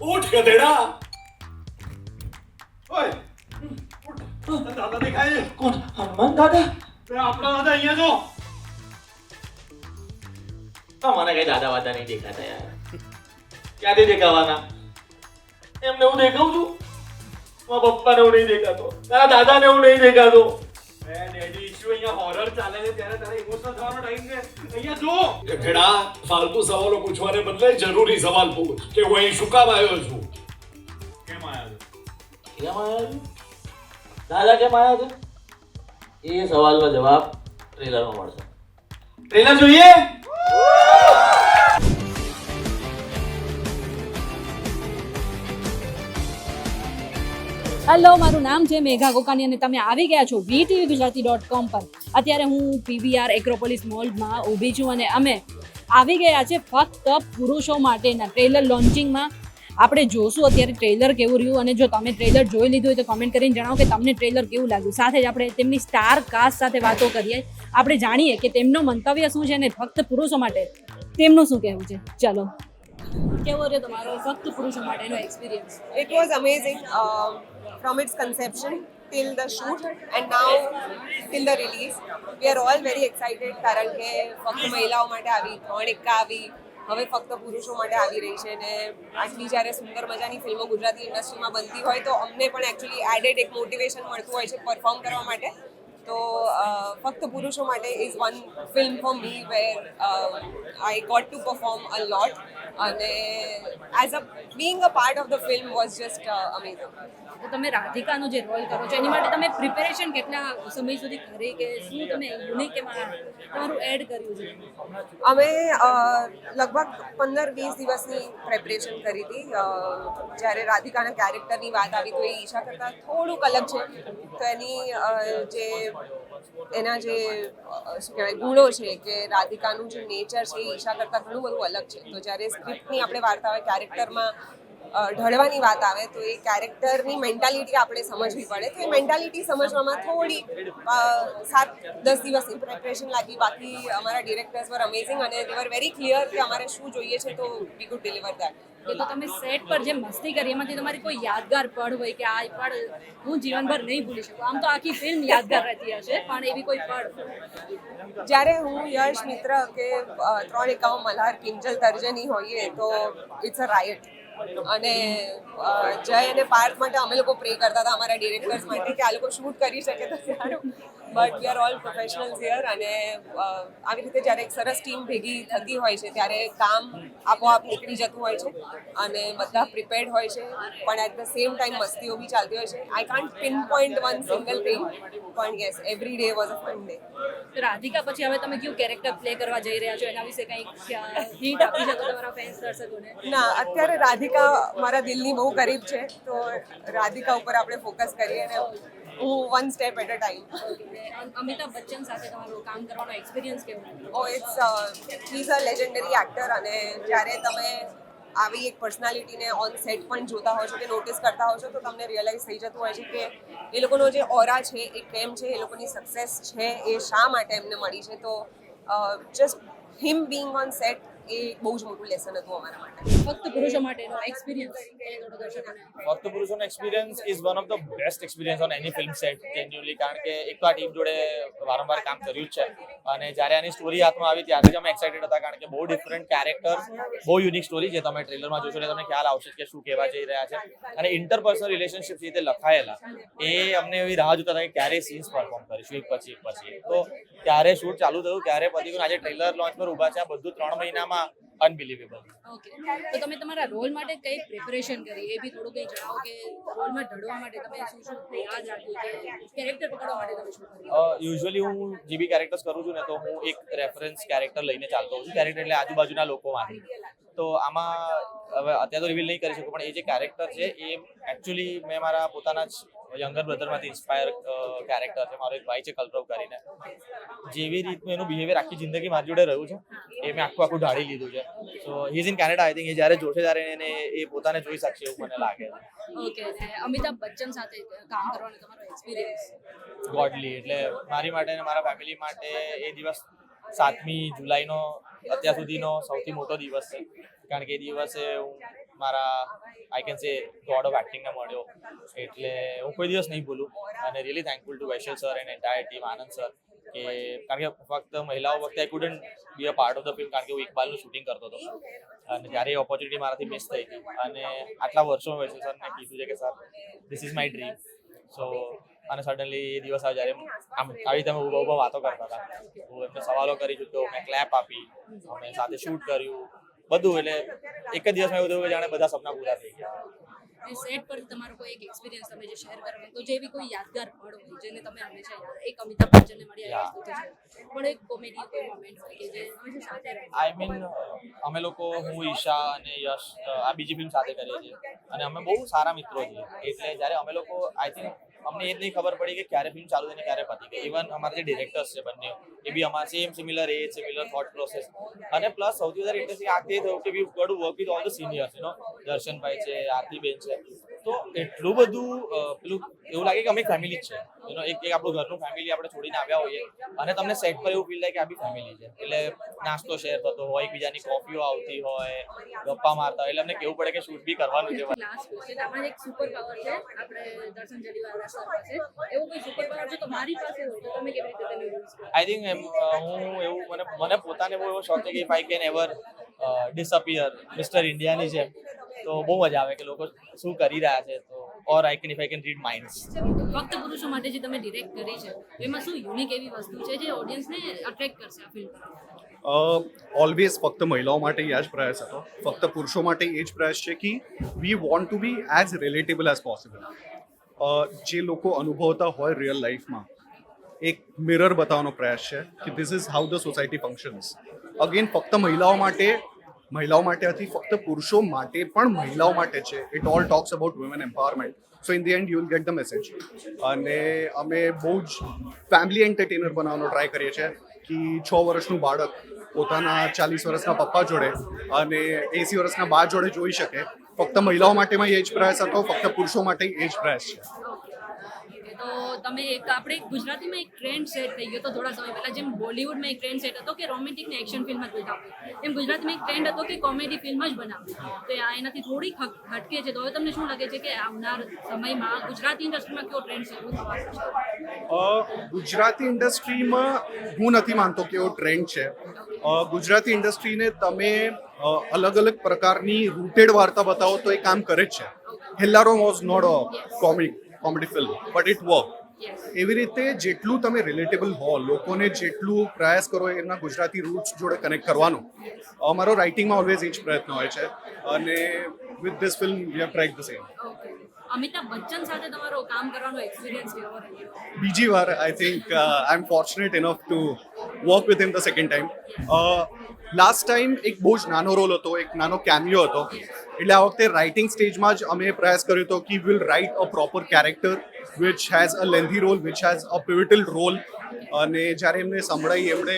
ઉઠ ગધેડા. ઓય દાદા દેખાય છે? કોણ? હનુમાન દાદા? આપણા દાદા અહીંયા જો. મને કઈ દાદા વાદા નહીં દેખાતા યાર. ક્યાંથી દેખાવાના? એમને હું દેખાઉં છું? મારા પપ્પાને હું નહીં દેખાતો, તારા દાદાને હું નહીં દેખાતો. ડેડી ઇશ્યુ અહીંયા હોરર ચાલે છે ત્યારે તારે ઇમોશનલ થવાનો ટાઈમ છે. અહીંયા જો. ગધેડા, ફાલતુ સવાલો પૂછવાને બદલે જરૂરી સવાલ પૂછ કે હું અહીં શું કામ આવ્યો છું? કેમ આયા છો? કેમ આવ્યો છું? દાદા કેમ આવ્યા છે? એ સવાલનો જવાબ ટ્રેલરમાં મળશે. ટ્રેલર જોઈએ. હેલો, મારું નામ છે મેઘા કોકાની અને તમે આવી ગયા છો VTVGujarati.com પર. અત્યારે હું PVR એક્રોપોલિસ મોલમાં ઊભી છું અને અમે આવી ગયા છે ફક્ત પુરુષો માટેના ટ્રેલર લોન્ચિંગમાં. આપણે જોશું અત્યારે ટ્રેલર કેવું રહ્યું અને જો તમે ટ્રેલર જોઈ લીધું હોય તો કમેન્ટ કરીને જણાવો કે તમને ટ્રેલર કેવું લાગ્યું. સાથે જ આપણે તેમની સ્ટાર કાસ્ટ સાથે વાતો કરીએ, આપણે જાણીએ કે તેમનો મંતવ્ય શું છે અને ફક્ત પુરુષો માટે તેમનું શું કહેવું છે. ચાલો, કેવો રહ્યો તમારો ફક્ત પુરુષો માટેનો experience? It was amazing from its conception till the shoot and now till the release. We are all very excited કારણ કે ફક્ત મહિલાઓ માટે આવી 3 એક્કા આવી, હવે ફક્ત પુરુષો માટે આવી રહી છે ને આટલી જ્યારે સુંદર મજાની ફિલ્મો ગુજરાતી ઇન્ડસ્ટ્રીમાં બનતી હોય તો અમને પણ એકચ્યુઅલી એડેડ એક મોટિવેશન મળતું હોય છે પરફોર્મ કરવા માટે. તો ફક્ત પુરુષો માટે is one film for me where I got to perform a lot અને as a being a part of the film was just amazing. તો તમે રાધિકાનો જે રોલ કરો છો એની માટે તમે પ્રિપેરેશન કેટલા સમય સુધી કરી કે શું તમે યુનિક એમાં તમારું એડ કર્યું છે? અમે લગભગ 15-20 દિવસની પ્રેપરેશન કરી હતી. જ્યારે રાધિકાના કેરેક્ટરની વાત આવી તો એ ઈશા કરતાં થોડુંક અલગ છે. તો એના જે શું કહેવાય ગુણો છે કે રાધિકાનું જે નેચર છે એ ઈશા કરતાં ઘણું બધું અલગ છે. તો જ્યારે સ્ક્રિપ્ટની આપણે વાર્તા હોય, કેરેક્ટરમાં ઢળવાની વાત આવે તો એ કેરેક્ટરની મેન્ટાલિટી આપણે સમજવી પડે. તો એ મેન્ટાલિટી સમજવામાં થોડી 7-10 દિવસની પ્રેપરેશન લાગી. બાકી અમારા ડિરેક્ટર્સ વર અમેઝિંગ અને દે વર વેરી ક્લિયર કે અમારે શું જોઈએ છે તો વી કુડ ડિલિવર દેટ. કે તો તમે સેટ પર જે મસ્તી કરી એમાંથી તમારી કોઈ યાદગાર પળ હોય કે આ પળ હું જીવનભર નહીં ભૂલી શકું? આમ તો આખી ફિલ્મ યાદગાર રહેતી હશે પણ એવી કોઈ પળ? જ્યારે હું યશ મિત્ર કે 3 એકામાં મલ્હાર કિંજલ તર્જની હોઈએ તો ઇટ્સ અ રાયટ. અને જય અને પાર્થ માટે અમે લોકો પ્રે કરતા હતા અમારા ડિરેક્ટર્સ માટે કે આ લોકો શૂટ કરી શકે તો સારું. But we are all professionals here અને આવી રીતે જ્યારે એક સરસ ટીમ ભેગી થતી હોય છે ત્યારે કામ આપોઆપ નીકળી જતું હોય છે અને બધા પ્રિપેર્ડ હોય છે પણ એટ ધ સેમ ટાઈમ મસ્તીઓ બી ચાલતી હોય છે. I can't pinpoint one single thing પણ yes every day was a fun day. તો રાધિકા પછી હવે તમે કયું કેરેક્ટર પ્લે કરવા જઈ રહ્યા છો એના વિશે કંઈક હિન્ટ આપી શકો તમારા ફેન્સ દર્શકોને? ના, અત્યારે રાધિકા મારા દિલની બહુ કરીબ છે તો રાધિકા ઉપર આપણે ફોકસ કરીએ અને હું one step at a time. Amitabh Bachchan સાથે તમારું કામ કરવાનો એક્સપિરિયન્સ કેવો? Oh it's he is a legendary actor અને જ્યારે તમે આવી એક પર્સનાલિટીને ઓન સેટ પણ જોતા હો છો કે નોટિસ કરતા હો છો તો તમને રિયલાઇઝ થઈ જતું હોય છે કે એ લોકોનો જે ઓરા છે એ કેમ છે, એ લોકોની સક્સેસ છે એ શા માટે એમને મળી છે. તો just him being on set એ બહુ જ મોટું લેસન હતું અમારા માટે. ફક્ત પુરુષો માટેનો એક્સપિરિયન્સ ફક્ત પુરુષોનો experience is one of the best experience on any film set genuinely. કારણ કે એક તો આ ટીમ જોડે વારંવાર કામ કર્યું જ છે અને જ્યારે આની સ્ટોરી હાથમાં આવી ત્યારથી જ અમે એક્સાઇટેડ હતા કારણ કે બહુ ડિફરન્ટ કેરેક્ટર્સ, બહુ યુનિક સ્ટોરી જે તમે ટ્રેલરમાં જોશો એટલે તમને ખ્યાલ આવશે કે શું કહેવા જઈ રહ્યા છે. અને ઇન્ટરપર્સનલ રિલેશનશિપ રીતે લખાયેલા એ અમને એવી રાહ જોતા હતા કે ક્યારે સીન્સ પરફોર્મ કરીશું એક પછી એક. તો ત્યારે શૂટ ચાલુ થયું, ક્યારે પતી ગયું, આજે ટ્રેલર લોન્ચ પર ઊભા છે. આ બધું 3 મહિનામાં અનબિલીવેબલ. ઓકે, તો તમે તમારા રોલ માટે કઈ પ્રિપરેશન કરી એ બી થોડું કંઈ જણાવો કે રોલમાં ઢળવા માટે તમે શું શું યાદ રાખ્યું કે કેરેક્ટર પકડવા માટે તમે શું કર્યું? યુઝ્યુઅલી હું જે બી કેરેક્ટર્સ કરું છું ને તો હું એક રેફરન્સ કેરેક્ટર લઈને ચાલતો હોઉં છું. કેરેક્ટર એટલે આજુબાજુના લોકોમાંથી. તો આમાં હવે અત્યારે તો રિવીલ નહીં કરી શકું પણ એ જે કેરેક્ટર છે એ એકચ્યુઅલી મેં મારા પોતાના જ યંગર બ્રધરમાંથી ઇન્સ્પાયર કેરેક્ટર છે. મારો એક ભાઈ છે કલરવ કરીને, જેવી રીતનું એનું બિહેવિયર આખી જિંદગી મારી જોડે રહ્યું છે એ મેં આખું ઢાળી લીધું છે. So he is in Canada. I think એ જ્યારે જોશે ત્યારે એને એ પોતાને જોઈ શકશે એવું મને લાગે છે. ઓકે, અમિતાભ બચ્ચન સાથે કામ કરવાનો તમારો એક્સપિરિયન્સ? ગોડલી એટલે મારી માટે અને મારા ફેમિલી માટે એ દિવસ 7મી જુલાઈનો અત્યાર સુધીનો સૌથી મોટો દિવસ છે કારણ કે એ દિવસે હું મારા I can say god of એક્ટિંગને મળ્યો, એટલે હું કોઈ દિવસ નહીં ભૂલું. અને really thankful to Vaishal sir and entire team, Anand sir, કે કારણ કે ફક્ત મહિલાઓ વખતે I couldn't be a part of the film, કારણ કે હું ઇકબાલનું શૂટિંગ કરતો હતો અને જ્યારે એ ઓપોર્ચ્યુનિટી મારાથી મિસ થઈ ગઈ. અને આટલા વર્ષોમાં વૈશલ સરને કીધું છે કે sir this is my dream. So અને સડનલી એ દિવસ જ્યારે આમ આવી રીતે અમે ઊભા વાતો કરતા હતા, હું એમને સવાલો કરી ચૂક્યો, મેં ક્લેપ આપી, અમે સાથે શૂટ કર્યું, બધું. એટલે એક જ દિવસમાં એવું થયું કે જાણે બધા સપના પૂરા થઈ ગયા. સેટ પર તમારો કોઈ એક એક્સપિરિયન્સ તમે જે શેર કરો તો જેવી કોઈ યાદગાર પળ હોય જેને તમે હંમેશા યાદ, એક અમિતાભ બચ્ચનને મળ્યા એ વસ્તુ તો છે, પણ એક કોમેડી કોઈ મોમેન્ટ હોય કે જે હંમેશા સાથે રહે. આઈ મીન અમે લોકો, હું, ઈશા અને યશ આ બીજી ફિલ્મ સાથે કરીએ છીએ અને અમે બહુ સારા મિત્રો છીએ. એટલે જ્યારે અમે લોકો આઈ થિંક અમને એ જ નહીં ખબર પડી કે ક્યારે ફિલ્મ ચાલુ થઈને ક્યારે પતી ગઈ. ઇવન અમારા જે ડિરેક્ટર્સ છે બંને, એ બી અમારા same similar age, similar thought process. અને પ્લસ સૌથી વધારે ઇન્ટરેસ્ટિંગ આ તે થયું કે we got to work with all the seniors, દર્શનભાઈ છે, આરતીબેન છે. તો એટલું બધું પેલું એવું લાગે કે અમે ફેમિલી જ છે, એક આપણું ઘરનું ફેમિલી આપણે છોડીને આવ્યા હોઈએ અને તમને સેટ પર એવું ફીલ થાય કે આ બી ફેમિલી છે. એટલે નાસ્તો શેર થતો હોય, એકબીજાની કોફીઓ આવતી હોય, ગપ્પા મારતા હોય, એટલે અમને કેવું પડે કે શૂટ બી કરવાનું છે. લાસ્ટ ક્વેશ્ચન, આપણે એક સુપર પાવર છે, આપણે દર્શન જરીવાલા સર પાસે એવું કોઈ સુપર પાવર છે તો મારી પાસે હોય તો તમે કેવી રીતે તેને યુઝ કરો? આઈ થિંક હું એવું મને પોતાને બહુ એવો શોખ છે કે if I can ever disappear mister ઇન્ડિયાની જેમ, તો બહુ મજા આવે કે લોકો શું કરી રહ્યા છે. તો or I can if I can read minds. ફક્ત પુરુષો માટે જે તમે ડિરેક્ટ કરી છે એમાં શું યુનિક એવી વસ્તુ છે જે ઓડિયન્સને અટ્રેક્ટ કરશે આ ફિલ્મ પર? ઓલવેઝ ફક્ત મહિલાઓ માટે એ જ પ્રયાસ હતો, ફક્ત પુરુષો માટે એ જ પ્રયાસ છે કે we want to be as relatable as possible. જે લોકો અનુભવતા હોય રિયલ લાઈફમાં એક મિરર બતાવવાનો પ્રયાસ છે કે this is how the society functions. Again ફક્ત મહિલાઓ માટે હતી, ફક્ત પુરુષો માટે પણ મહિલાઓ માટે છે. It all talks about women empowerment. So in the end you will get the message. અને અમે બહુ જ ફેમિલી એન્ટરટેનર બનાવવાનો ટ્રાય કરીએ છીએ કે 6 વર્ષનું બાળક પોતાના 40 વર્ષના પપ્પા જોડે અને 80 વર્ષના બા જોડે જોઈ શકે. ફક્ત મહિલાઓ માટેમાં એ જ પ્રયાસ હતો, ફક્ત પુરુષો માટે એ જ પ્રયાસ છે. તો તમે આપણે ગુજરાતીમાં એક ટ્રેન્ડ સેટ થઈ ગયો તો થોડા સમય પહેલા, જેમ બોલિવૂડમાં એક ટ્રેન્ડ સેટ હતો કે રોમેન્ટિક ને એક્શન ફિલ્મ જ બતાવે, એમ ગુજરાતીમાં એક ટ્રેન્ડ હતો કે કોમેડી ફિલ્મ જ બનાવે. તો એનાથી થોડીક હટકે છે. તો હવે તમને શું લાગે છે કે આવનાર સમયમાં ગુજરાતી ઇન્ડસ્ટ્રીમાં કેવો ટ્રેન્ડ સેટ થવાનો છે? ગુજરાતી ઇન્ડસ્ટ્રીમાં હું નથી માનતો કે એવો ટ્રેન્ડ છે. ગુજરાતી ઇન્ડસ્ટ્રીને તમે અલગ અલગ પ્રકારની રૂટેડ વાર્તા બતાવો તો એ કામ કરે જ છે. Hellaro was not a comedy film but it work. એવી રીતે જેટલું તમે રિલેટેબલ હો, લોકોને જેટલું પ્રયાસ કરો એમના ગુજરાતી રૂટ્સ જોડે કનેક્ટ કરવાનો, અમારો રાઇટિંગમાં ઓલવેઝ એ જ પ્રયત્ન હોય છે. અને with this film we have tried the same. Amitabh Bachchan સાથે તમારો કામ કરવાનો એક્સપિરિયન્સ કેવો રહ્યો? બીજી વાર I think I am fortunate enough to work with him the second time. Last time એક બહુ જ નાનો રોલ હતો, એક નાનો કેમિયો હતો. એટલે આ વખતે રાઇટિંગ સ્ટેજમાં જ અમે પ્રયાસ કર્યો હતો કે will write a proper character which has a lengthy role, which has a pivotal role. અને જ્યારે એમને સંભળાઈ એમણે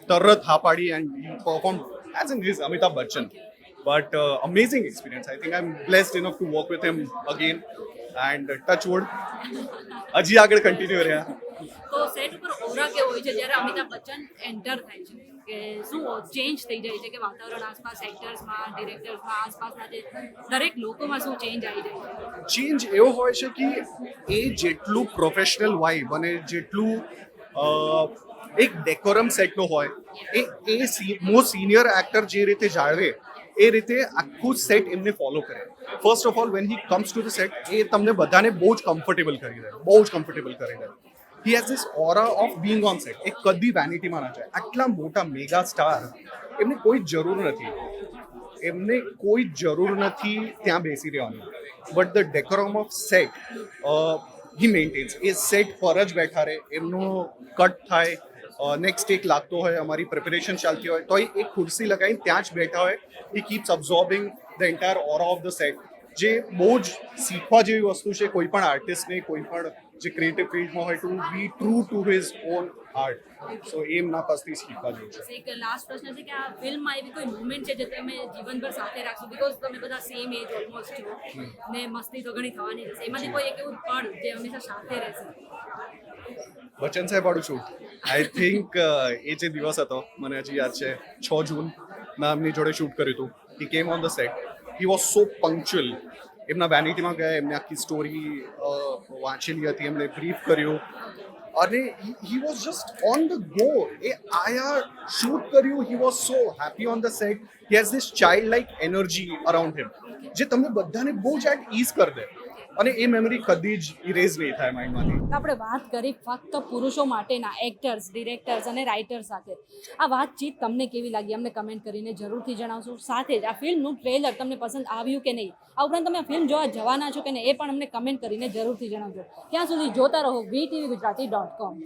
તરત હા પાડી and perform as in his Amitabh Bachchan. But amazing experience. I think I'm blessed enough to work with him again and touch wood. હજી આગળ કન્ટિન્યુ રહ્યા. તો સેટ ઉપર ઓરા કેવો હોય છે જ્યારે અમિતાભ બચ્ચન એન્ટર થાય છે, કે શું ચેન્જ થઈ જાય છે કે વાતાવરણ આસપાસ, એક્ટર્સમાં, ડિરેક્ટર્સમાં, આસપાસના જે દરેક લોકોમાં શું ચેન્જ આવી જાય છે? ચેન્જ એવો હોય છે કે એ જેટલું પ્રોફેશનલ વાઇબ અને જેટલું એક ડેકોરમ સેટનો હોય એ મોસ્ટ સિનિયર એક્ટર જે રીતે જાળવે એ રીતે આખું સેટ એમને ફોલો કરે. First of all when he comes to the set એ તમને બધાને બહુ જ કમ્ફર્ટેબલ કરી દે. He has this aura of being on set. એ કદી વેનિટીમાં ના જાય. આટલા મોટા મેગા સ્ટાર, એમને કોઈ જરૂર નથી ત્યાં બેસી રહેવાની. But the decorum of set he maintains. એ સેટ પર જ બેઠા રહે, એમનો કટ થાય, નેક્સ્ટ ટેક લાગતો હોય, અમારી પ્રિપેરેશન ચાલતી હોય તો એક ખુરશી લગાવીને ત્યાં જ બેઠા હોય. He keeps absorbing the entire aura of the set. જે બહુ જ શીખવા જેવી વસ્તુ છે કોઈ પણ આર્ટિસ્ટને, કોઈ પણ જે ક્રિએટિવ ફિલ્ડમાં હોય, to be true to his own art. So એમના પાસથી શીખવા જેવું છે. એક લાસ્ટ પ્રશ્ન છે કે આ ફિલ્મમાં એવી કોઈ મુવમેન્ટ છે જે તમે જીવનભર સાથે રાખશો? બીકોઝ તમે બધા સેમ એજ ઓલમોસ્ટ છો ને મસ્તી તો ઘણી થવાની રહેશે. એમાંથી કોઈ એક એવું પળ જે હંમેશા સાથે રહેશે? બચ્ચન સાહેબ વાળું શૂટ આઈ થિંક એ જે દિવસ હતો મને હજી યાદ છે, 6 જૂન ના એમની જોડે શૂટ કર્યું હતું. હી કેમ on the set he was so punctual. એમના વેનિટીમાં ગયા, એમને આખી સ્ટોરી વાંચેલી હતી, એમને બ્રીફ કર્યું અને he was just on the go. એ આયા, શૂટ કર્યું, he was so happy on the set. He has this child like energy around him જે તમને બધાને બહુ જ એટ ઇઝ કરી દે અને એ મેમરી કદી જ ઇરેઝ નહીં થાય માઇન્ડમાંથી. તો આપણે વાત કરી ફક્ત પુરુષો માટેના એક્ટર્સ, ડિરેક્ટર્સ અને રાઇટર્સ સાથે. આ વાતચીત તમને કેવી લાગી અમને કમેન્ટ કરીને જરૂરથી જણાવશો. સાથે જ આ ફિલ્મનું ટ્રેલર તમને પસંદ આવ્યું કે નહીં, આ ઉપરાંત તમે આ ફિલ્મ જોવા જવાના છો કે નહીં એ પણ અમને કમેન્ટ કરીને જરૂરથી જણાવજો. ત્યાં સુધી જોતા રહો VTV Gujarati.com.